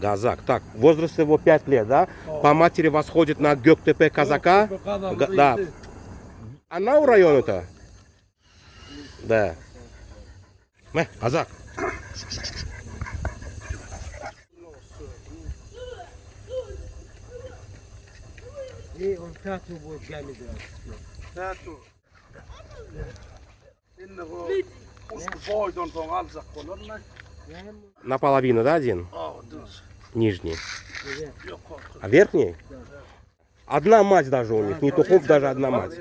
Казак. Так, возраст его 5 лет, да? По матери восходит на Göktepe казака. Да. Она у района-то? Да. Казак. Ne on tatu bu gelmedi aslında. Tatu. Inne bu usku boydon ton alsak bolurlar. Наполовину, да, один? Düz. Нижний. Yok korktu. А верхний? Одна мать даже у них, не тухов, даже одна мать.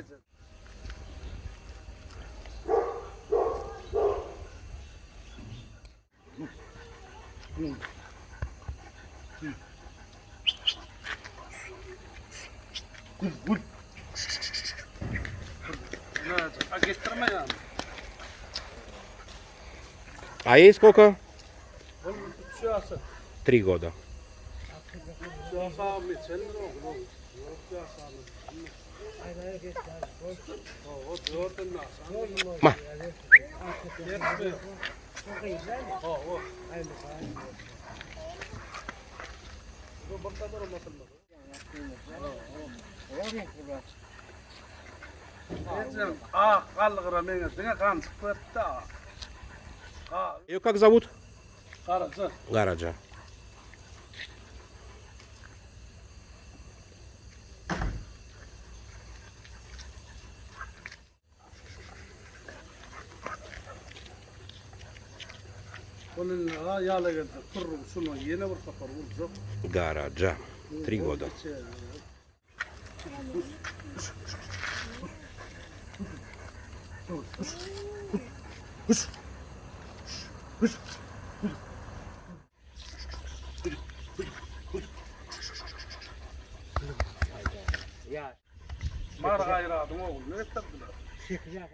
А getirme yani. А ей сколько? Şu asa. 3 года. Şu asa mı sen mi oğlum? Yok şu asa mı? Aynaya geç. O dördün asa. Ma. Yetmiyor. Çok iyi değil mi? O. Aynı. Bu burada durmasın mı? Geçen kallıkıra mene dine kan çıkıttı. Ее как зовут? Karıcı. Гараджа. Bunun yağla geldi. Kurum şunu yine bir kapar vuracak. Гараджа. 3 года. Ya. Mar gayradım oğlum. Ne ettiler? Çıkacak.